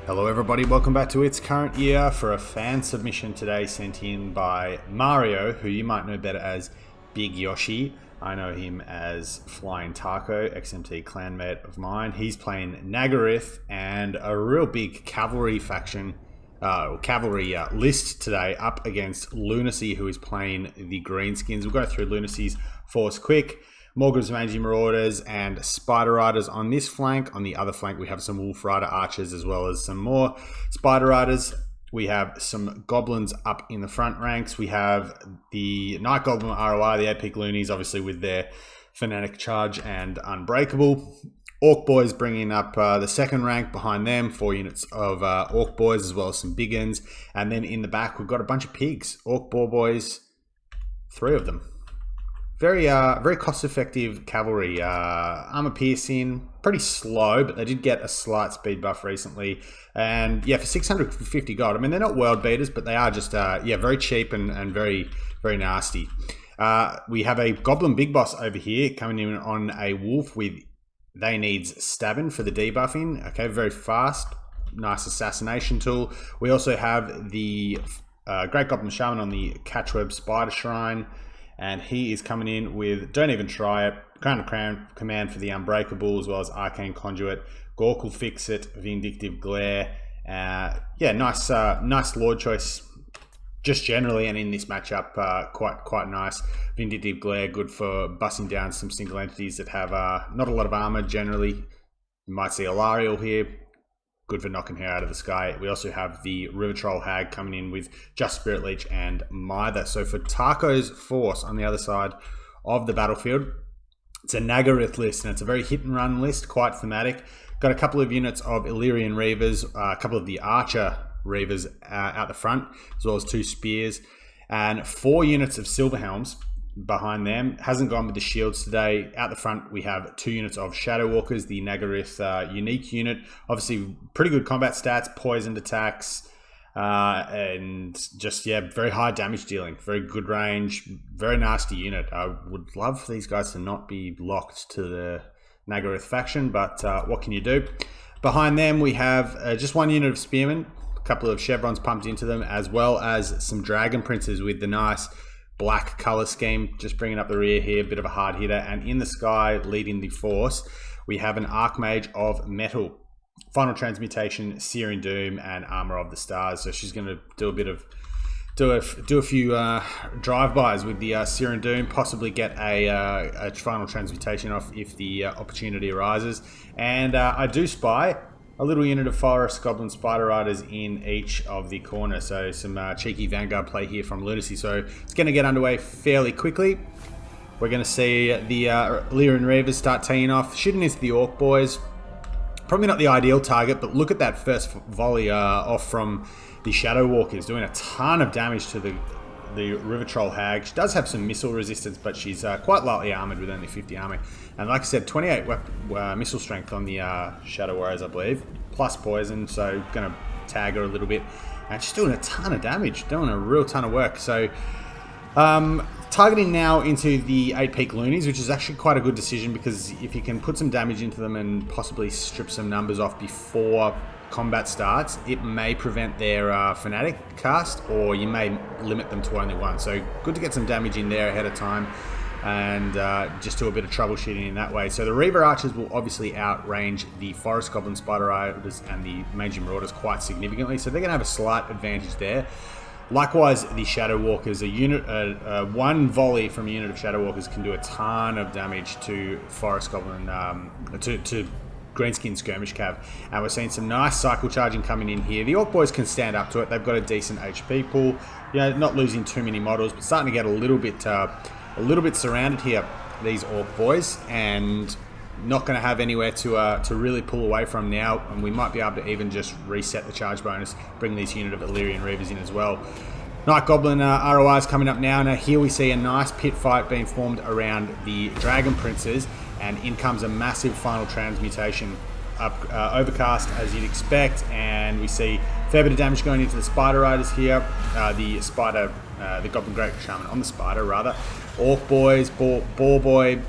Hello everybody, welcome back to It's Current Year for a fan submission today sent in by Mario, who you might know better as Big Yoshi. I know him as Flying Taco, XMT clanmate of mine. He's playing Nagarythe and a real big cavalry faction, list today up against Lunacy, who is playing the Greenskins. We'll go through Lunacy's force quick. Morgul's Mangy Marauders and Spider Riders on this flank. On the other flank, we have some Wolf Rider Archers as well as some more Spider Riders. We have some Goblins up in the front ranks. We have the Night Goblin ROI, the 8 peak Loonies, obviously with their Fanatic Charge and Unbreakable. Orc Boys bringing up the second rank behind them, 4 units of Orc Boys as well as some Big Uns. And then in the back, we've got a bunch of Pigs. Orc Boar Boys, 3 of them. Very cost-effective cavalry. Armor piercing, pretty slow, but they did get a slight speed buff recently. And yeah, for 650 gold, I mean, they're not world beaters, but they are just, very cheap and very, very nasty. We have a Goblin Big Boss over here coming in on a Wolf with, they needs stabbing for the debuffing. Okay, very fast, nice assassination tool. We also have the Great Goblin Shaman on the Catchweb Spider Shrine. And he is coming in with Don't Even Try It, Crown of Command for the Unbreakable, as well as Arcane Conduit, Gork will Fix It, Vindictive Glare. Nice Lord choice just generally, and in this matchup, quite nice. Vindictive Glare, good for busting down some single entities that have not a lot of armor generally. You might see Alariel here. Good for knocking her out of the sky. We also have the River Troll Hag coming in with Just Spirit Leech and Mither. So for Taco's force on the other side of the battlefield, it's a Nagarythe list, and it's a very hit and run list, quite thematic. Got a couple of units of Illyrian Reavers, a couple of the Archer Reavers out the front, as well as 2 Spears, and 4 units of Silverhelms behind them. Hasn't gone with the shields today. Out the front, we have 2 units of Shadow Walkers, the Nagarythe unique unit. Obviously, pretty good combat stats, poisoned attacks, and just, very high damage dealing. Very good range, very nasty unit. I would love for these guys to not be locked to the Nagarythe faction, but what can you do? Behind them, we have just 1 unit of Spearmen, a couple of Chevrons pumped into them, as well as some Dragon Princes with the nice black color scheme, just bringing up the rear here, bit of a hard hitter. And in the sky, leading the force, we have an Archmage of Metal, Final Transmutation, Searing Doom, and Armor of the Stars. So she's going to do a bit of do a few drive-bys with the Searing Doom, possibly get a Final Transmutation off if the opportunity arises. And I do spy a little unit of Forest Goblin Spider Riders in each of the corners. So some cheeky Vanguard play here from Lunacy. So it's going to get underway fairly quickly. We're going to see the Illyrian Reavers start teeing off, shooting into the Orc Boys. Probably not the ideal target, but look at that first volley off from the Shadow Walkers, doing a ton of damage to the River Troll Hag. She does have some missile resistance, but she's quite lightly armored with only 50 armor. And like I said, 28 missile strength on the Shadow Warriors, I believe, plus poison, so going to tag her a little bit. And she's doing a ton of damage, doing a real ton of work. So targeting now into the 8 peak Loonies, which is actually quite a good decision, because if you can put some damage into them and possibly strip some numbers off before combat starts, it may prevent their Fanatic cast, or you may limit them to only 1. So good to get some damage in there ahead of time and just do a bit of troubleshooting in that way. So the Reaver Archers will obviously outrange the Forest Goblin Spider Riders and the Mangy Marauders quite significantly, so they're going to have a slight advantage there. Likewise, the Shadow Walkers, one volley from a unit of Shadow Walkers can do a ton of damage to Forest Goblin, to Greenskin Skirmish Cav. And we're seeing some nice cycle charging coming in here. The Orc Boys can stand up to it. They've got a decent HP pool. Not losing too many models, but starting to get a little bit surrounded here, these Orc Boys, and not going to have anywhere to really pull away from now. And we might be able to even just reset the charge bonus, bring this unit of Illyrian Reavers in as well. Night Goblin ROI is coming up now. Now here we see a nice pit fight being formed around the Dragon Princes, and in comes a massive Final Transmutation up Overcast, as you'd expect, and we see a fair bit of damage going into the Spider Riders here. The Goblin Great Shaman on the Spider, rather. Orc Boys, Boar Boy,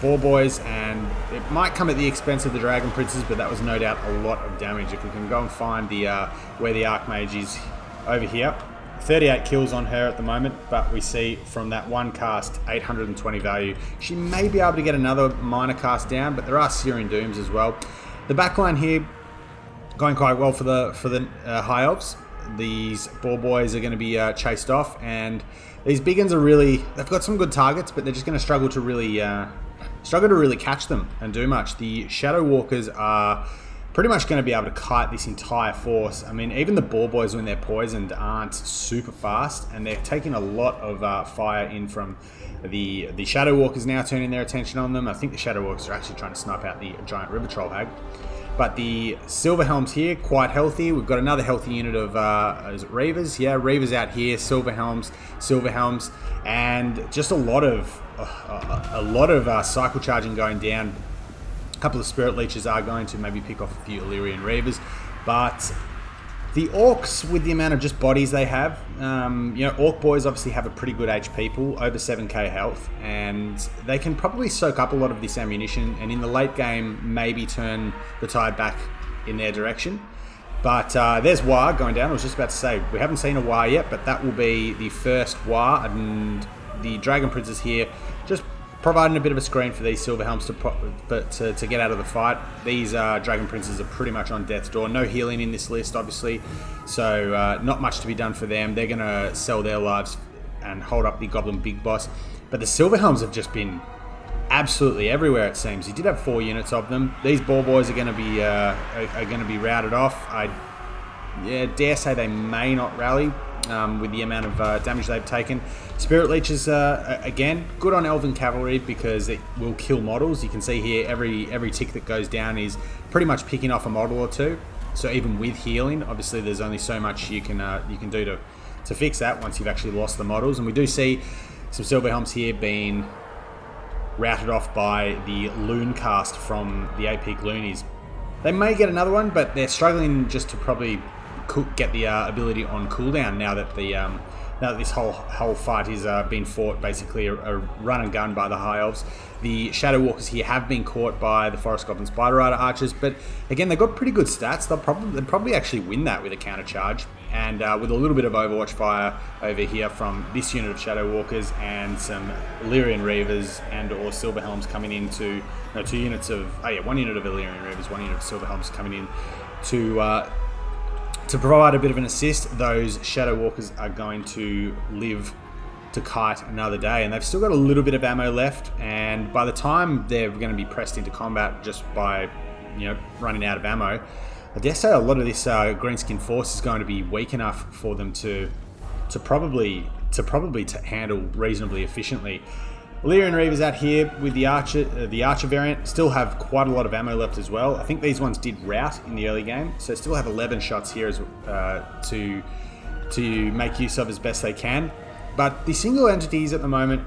Boar Boys, and it might come at the expense of the Dragon Princes, but that was no doubt a lot of damage. If we can go and find the where the Archmage is over here. 38 kills on her at the moment, but we see from that one cast, 820 value. She may be able to get another minor cast down, but there are Searing Dooms as well. The backline here going quite well for the High Elves. These Boar Boys are going to be chased off, and these big ones are really, they've got some good targets, but they're just going to struggle to really catch them and do much. The Shadow Walkers are pretty much going to be able to kite this entire force. I mean, even the Boar Boys, when they're poisoned, aren't super fast, and they're taking a lot of fire in from the Shadow Walkers now turning their attention on them. I think the Shadow Walkers are actually trying to snipe out the giant River Troll Hag. But the Silver Helms here, quite healthy. We've got another healthy unit of, is it Reavers? Yeah, Reavers out here, Silver Helms, and just a lot of cycle charging going down. A couple of Spirit Leeches are going to maybe pick off a few Illyrian Reavers, but the Orcs, with the amount of just bodies they have, you know, Orc Boys obviously have a pretty good HP pool, over 7k health, and they can probably soak up a lot of this ammunition, and in the late game, maybe turn the tide back in their direction. But there's War going down. I was just about to say, we haven't seen a War yet, but that will be the first War, and the Dragon Princes here just providing a bit of a screen for these Silver Helms to get out of the fight. These Dragon Princes are pretty much on death's door. No healing in this list, obviously, so not much to be done for them. They're going to sell their lives and hold up the Goblin Big Boss. But the Silver Helms have just been absolutely everywhere, it seems. He did have 4 units of them. These Boar Boys are going to be routed off. I dare say they may not rally with the amount of damage they've taken. Spirit Leeches, again, good on Elven Cavalry because it will kill models. You can see here every tick that goes down is pretty much picking off a model or two. So even with healing, obviously there's only so much you can do to fix that once you've actually lost the models. And we do see some Silver Helms here being routed off by the Loon cast from the AP Loonies. They may get another one, but they're struggling just to probably get the ability on cooldown now that this whole fight is being fought basically a run and gun by the High Elves. The Shadow Walkers here have been caught by the Forest Goblin Spider Rider Archers, but again, they've got pretty good stats. They'll probably actually win that with a counter charge, and with a little bit of Overwatch fire over here from this unit of Shadow Walkers and some Illyrian Reavers and or Silver Helms coming in to, no, 2 units of, one unit of Illyrian Reavers, 1 unit of Silver Helms coming in to provide a bit of an assist. Those Shadow Walkers are going to live to kite another day, and they've still got a little bit of ammo left, and by the time they're going to be pressed into combat just by, you know, running out of ammo, I dare say a lot of this Greenskin force is going to be weak enough for them to probably handle reasonably efficiently. Illyrian Reavers out here with the Archer variant still have quite a lot of ammo left as well. I think these ones did rout in the early game, so still have 11 shots here as, to make use of as best they can. But the single entities at the moment,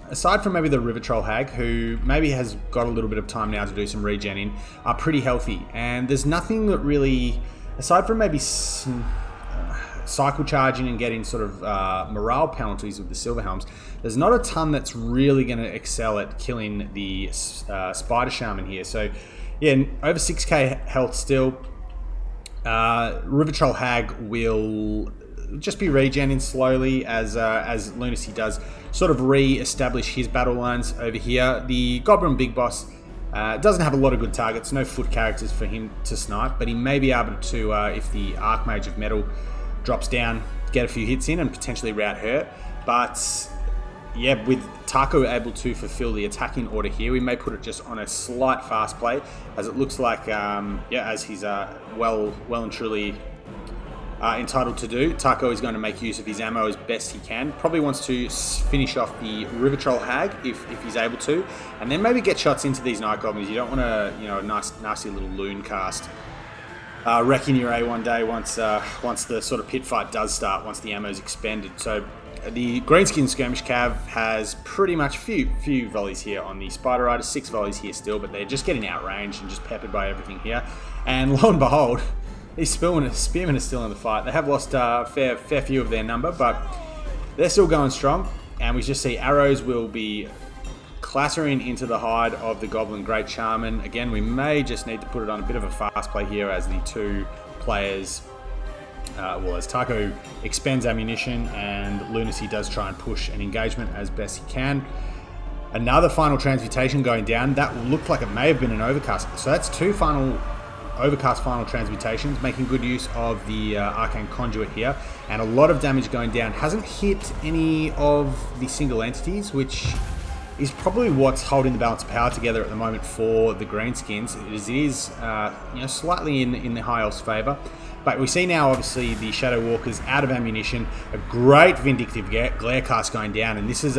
aside from maybe the River Troll Hag, who maybe has got a little bit of time now to do some regenning, are pretty healthy. And there's nothing that really, aside from maybe cycle charging and getting sort of morale penalties with the Silver Helms, there's not a ton that's really going to excel at killing the Spider Shaman here. So yeah, over 6k health still. River Troll Hag will just be regenning slowly as Lunacy does sort of re-establish his battle lines over here. The Goblin Big Boss doesn't have a lot of good targets, no foot characters for him to snipe, but he may be able to, if the Archmage of Metal drops down, get a few hits in and potentially rout her. But yeah, with Taco able to fulfill the attacking order here, we may put it just on a slight fast play, as it looks like, as he's well and truly entitled to do. Taco is going to make use of his ammo as best he can. Probably wants to finish off the River Troll Hag if he's able to, and then maybe get shots into these Night Goblins. You don't want a a nasty little Loon cast wrecking your A one day once the sort of pit fight does start, once the ammo's expended. So the Greenskin Skirmish Cav has pretty much few volleys here on the Spider Rider, 6 volleys here still, but they're just getting outranged and just peppered by everything here. And lo and behold, these spearmen are still in the fight. They have lost a fair few of their number, but they're still going strong. And we just see arrows will be clattering into the hide of the Goblin Great Shaman. Again, we may just need to put it on a bit of a fast play here as the two players, as Taco expends ammunition and Lunacy does try and push an engagement as best he can. Another final transmutation going down. That looked like it may have been an overcast. So that's two overcast final transmutations, making good use of the Arcane Conduit here. And a lot of damage going down. Hasn't hit any of the single entities, which is probably what's holding the balance of power together at the moment for the Greenskins. It is slightly in the High Elf's favour. But we see now, obviously, the Shadow Walkers out of ammunition. A great Vindictive Glare cast going down. And this is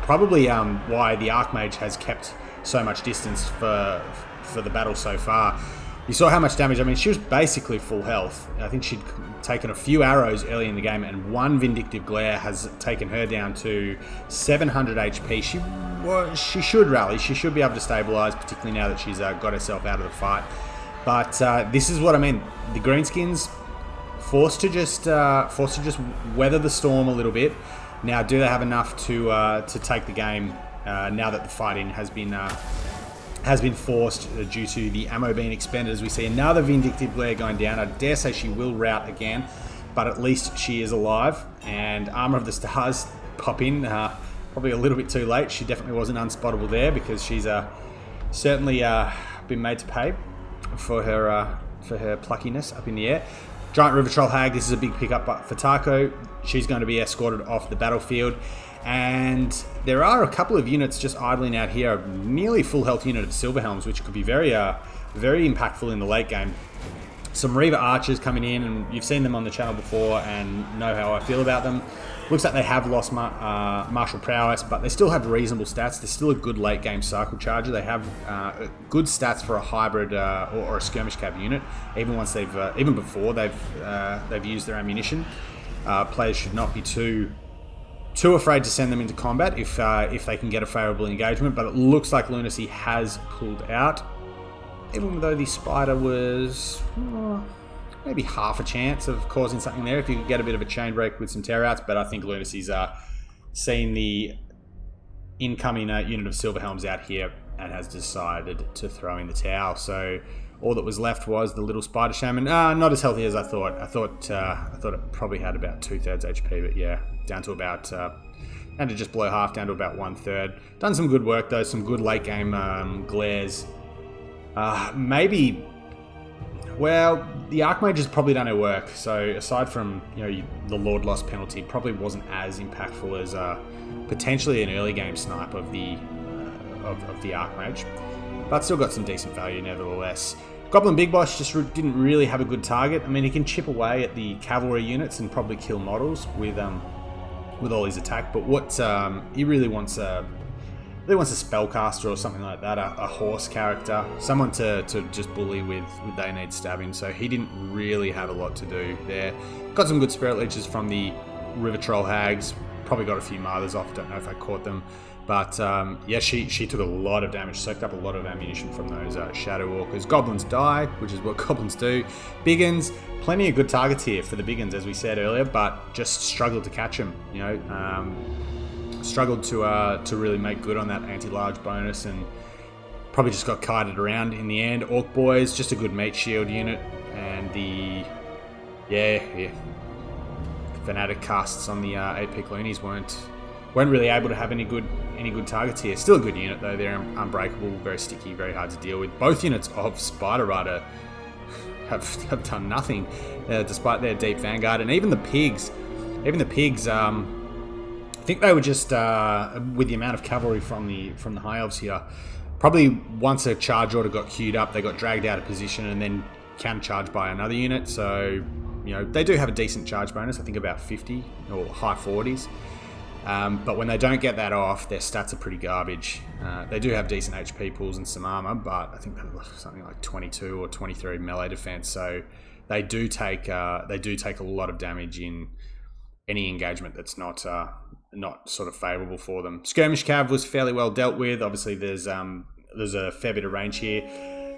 probably why the Archmage has kept so much distance for the battle so far. You saw how much damage. I mean, she was basically full health. I think she'd taken a few arrows early in the game, and one Vindictive Glare has taken her down to 700 HP. She should rally. She should be able to stabilize, particularly now that she's got herself out of the fight. But this is what I mean. The Greenskins forced to just weather the storm a little bit. Now, do they have enough to take the game now that the fighting has been forced due to the ammo being expended? As we see another Vindictive Glare going down. I dare say she will rout again, but at least she is alive. And Armor of the Stars pop in, probably a little bit too late. She definitely wasn't unspottable there because she's certainly been made to pay for her pluckiness up in the air. Giant River Troll Hag, this is a big pickup for Taco. She's going to be escorted off the battlefield. And there are a couple of units just idling out here. A nearly full health unit of Silverhelms, which could be very impactful in the late game. Some Reaver Archers coming in, and you've seen them on the channel before and know how I feel about them. Looks like they have lost martial prowess, but they still have reasonable stats. They're still a good late game cycle charger. They have good stats for a hybrid or a skirmish cav unit. Even before they've used their ammunition. Players should not be too afraid to send them into combat if they can get a favourable engagement. But it looks like Lunacy has pulled out, even though the Spider was maybe half a chance of causing something there if you could get a bit of a chain break with some tear outs. But I think Lunacy's seen the incoming unit of Silverhelms out here and has decided to throw in the towel. So all that was left was the little Spider Shaman. Not as healthy as I thought. I thought it probably had about 2/3 HP, but yeah, down to about and to just below half, down to about 1/3. Done some good work though, some good late game glares. Well, the Archmage has probably done her work. So aside from the Lord Lost penalty, probably wasn't as impactful as potentially an early game snipe of the Archmage, but still got some decent value nevertheless. Goblin Big Boss just didn't really have a good target. I mean, he can chip away at the cavalry units and probably kill models with all his attack, but what he really wants a spellcaster or something like that, a horse character, someone to just bully with they need stabbing. So he didn't really have a lot to do there. Got some good spirit leeches from the River Troll Hags. Probably got a few mothers off. Don't know if I caught them, but yeah, she took a lot of damage, soaked up a lot of ammunition from those Shadow Walkers. Goblins die, which is what goblins do. Biggins, plenty of good targets here for the Biggins, as we said earlier, but just struggled to catch them. Struggled to really make good on that anti-large bonus, and probably just got kited around in the end. Orc Boys, just a good meat shield unit, and the Fanatic casts on the 8-pick loonies weren't really able to have any good targets here. Still a good unit though. They're unbreakable, very sticky, very hard to deal with. Both units of Spider Rider have done nothing despite their deep vanguard, and even the pigs. I think they were just with the amount of cavalry from the High Elves here. Probably once a charge order got queued up, they got dragged out of position and then counter-charged by another unit. So they do have a decent charge bonus. I think about 50 or high 40s. But when they don't get that off, their stats are pretty garbage. They do have decent HP pools and some armor, but I think they're something like 22 or 23 melee defense. So they do take a lot of damage in any engagement that's not sort of favourable for them. Skirmish Cav was fairly well dealt with. Obviously, there's a fair bit of range here.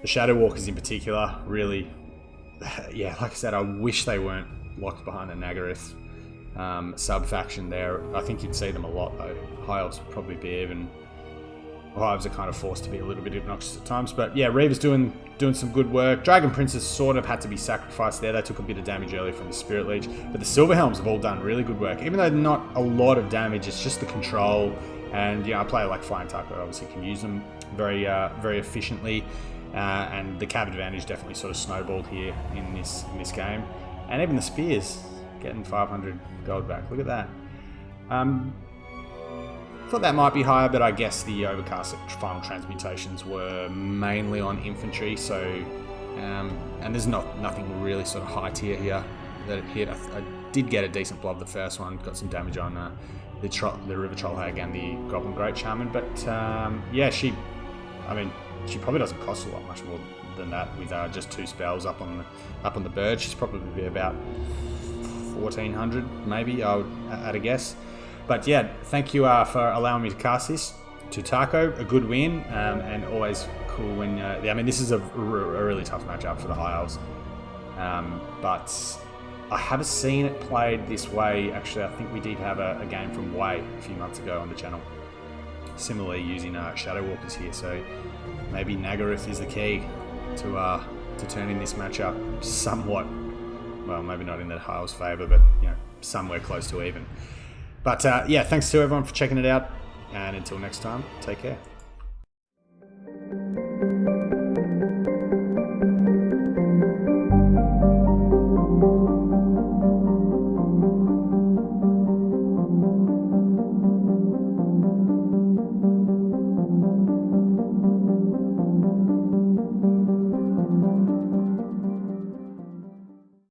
The Shadow Walkers in particular, really, yeah, like I said, I wish they weren't locked behind a Nagarythe. sub-faction there. I think you'd see them a lot though. High Elves would probably be even. Hives are kind of forced to be a little bit obnoxious at times, but yeah, Reaver's doing some good work. Dragon Princes sort of had to be sacrificed there. They took a bit of damage early from the Spirit Leech, but the Silver Helms have all done really good work. Even though not a lot of damage, it's just the control, and a player like Flying Taco obviously can use them very efficiently, and the cab advantage definitely sort of snowballed here in this game, and even the Spears getting 500 gold back. Look at that. Thought that might be higher, but I guess the Overcast final transmutations were mainly on infantry, so and there's nothing really sort of high tier here that it hit. I did get a decent blob the first one, got some damage on the River Trollhag and the Goblin Great Shaman, but yeah, she probably doesn't cost a lot much more than that with just 2 spells up on the bird. She's probably about 1400 maybe, I would at a guess. But yeah, thank you for allowing me to cast this to Taco. A good win, and always cool when... this is a really tough matchup for the High Elves. But I haven't seen it played this way. Actually, I think we did have a game from Way a few months ago on the channel. Similarly using Shadow Walkers here, so maybe Nagarythe is the key to turning this matchup somewhat... Well, maybe not in the High Elves' favour, but somewhere close to even. But yeah, thanks to everyone for checking it out, and until next time, take care.